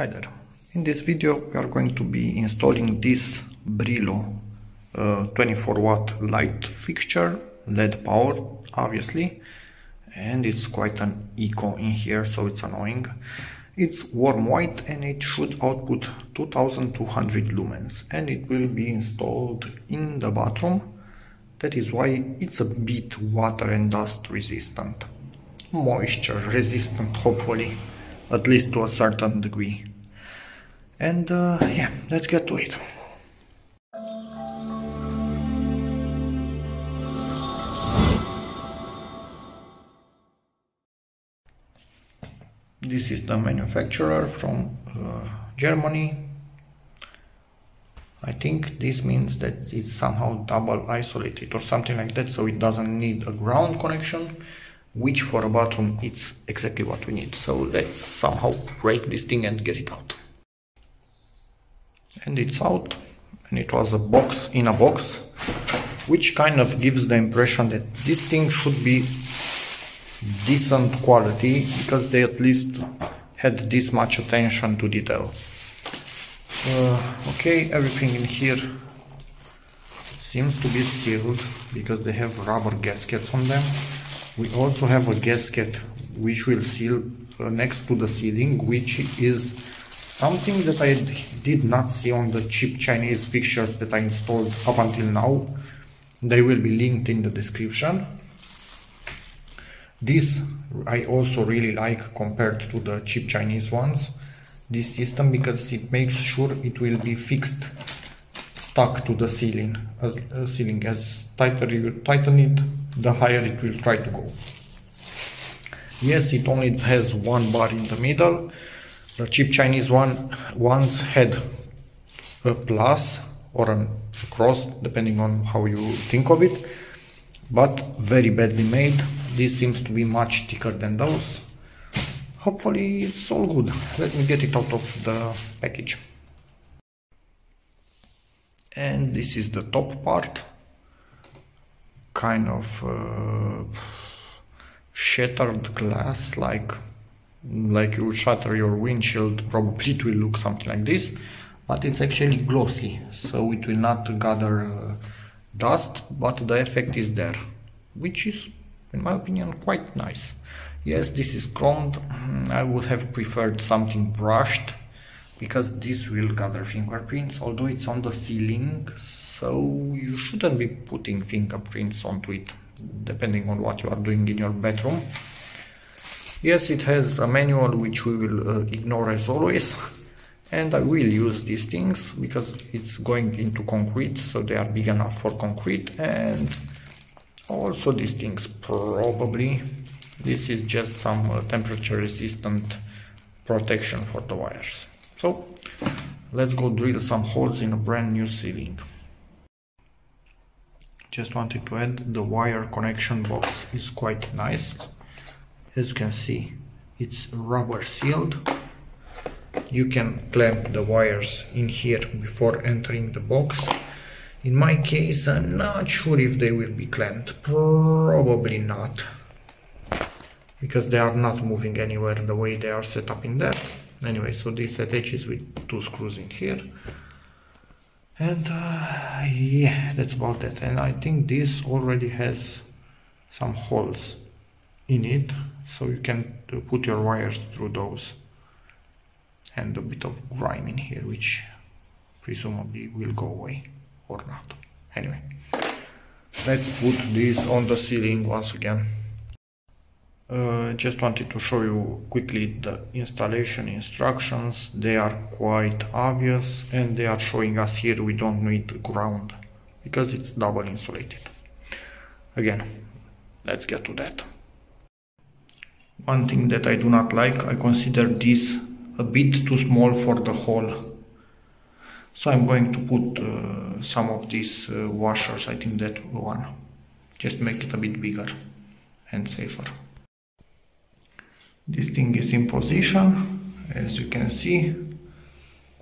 Hi there. In this video we are going to be installing this Brilo 24 watt light fixture, LED powered obviously, and it's quite an eco in here, so it's annoying. It's warm white and it should output 2200 lumens, and it will be installed in the bathroom. That is why it's a bit water and dust resistant, moisture resistant hopefully, at least to a certain degree. And yeah, let's get to it. This is the manufacturer from Germany. I think this means that it's somehow double isolated or something like that, so it doesn't need a ground connection, which for a bathroom it's exactly what we need. So let's somehow break this thing and get it out. And it's out, and it was a box in a box, which kind of gives the impression that this thing should be decent quality, because they at least had this much attention to detail. Okay, everything in here seems to be sealed because they have rubber gaskets on them. We also have a gasket which will seal next to the ceiling, which is something that I did not see on the cheap Chinese fixtures that I installed up until now. They will be linked in the description. This I also really like compared to the cheap Chinese ones, this system, because it makes sure it will be fixed, stuck to the ceiling. As tighter you tighten it, the higher it will try to go. Yes, it only has one bar in the middle. The cheap Chinese ones had a plus or a cross, depending on how you think of it, but very badly made. This seems to be much thicker than those. Hopefully it's all good. Let me get it out of the package. And this is the top part, kind of shattered glass, like you would shatter your windshield. Probably it will look something like this, but it's actually glossy, so it will not gather dust, but the effect is there, which is, in my opinion, quite nice. Yes, this is chromed. I would have preferred something brushed, because this will gather fingerprints, although it's on the ceiling, so you shouldn't be putting fingerprints onto it, depending on what you are doing in your bedroom. Yes, it has a manual which we will ignore as always, and I will use these things because it's going into concrete, so they are big enough for concrete. And also these things, probably this is just some temperature resistant protection for the wires. So let's go drill some holes in a brand new ceiling. Just wanted to add, the wire connection box is quite nice. As you can see, it's rubber sealed. You can clamp the wires in here before entering the box. In my case, I'm not sure if they will be clamped. Probably not, because they are not moving anywhere the way they are set up in there. Anyway, so this attaches with two screws in here. And yeah, that's about that. And I think this already has some holes in it, so you can put your wires through those. And a bit of grime in here, which presumably will go away or not. Anyway, let's put this on the ceiling once again. Just wanted to show you quickly the installation instructions. They are quite obvious, and they are showing us here we don't need ground because it's double insulated. Again, let's get to that. One thing that I do not like, I consider this a bit too small for the hole. So I'm going to put some of these washers, I think that one, just make it a bit bigger and safer. This thing is in position, as you can see,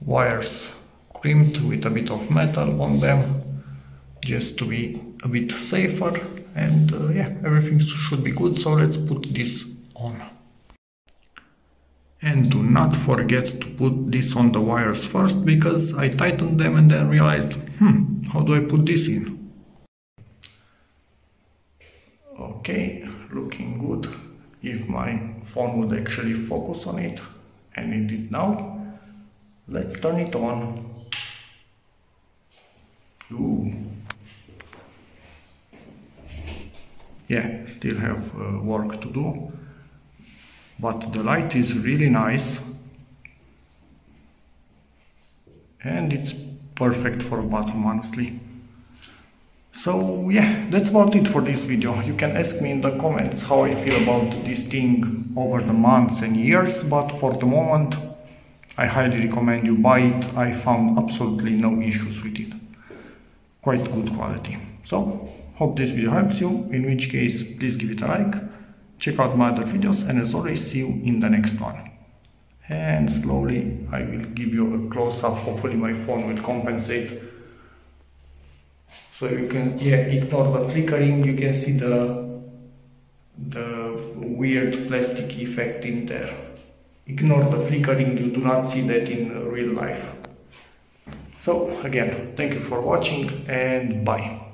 wires crimped with a bit of metal on them, just to be a bit safer. And yeah, everything should be good, so let's put this on. And do not forget to put this on the wires first, because I tightened them and then realized, how do I put this in? Okay, looking good. If my phone would actually focus on it, and it did now, let's turn it on. Ooh. Yeah, still have work to do, but the light is really nice and it's perfect for a bathroom, honestly. So yeah, that's about it for this video. You can ask me in the comments how I feel about this thing over the months and years, but for the moment I highly recommend you buy it. I found absolutely no issues with it. Quite good quality. So hope this video helps you, in which case please give it a like, check out my other videos, and as always, see you in the next one. And slowly I will give you a close-up. Hopefully my phone will compensate, so you can ignore the flickering. You can see the weird plastic effect in there. Ignore the flickering, you do not see that in real life. So again, thank you for watching and bye.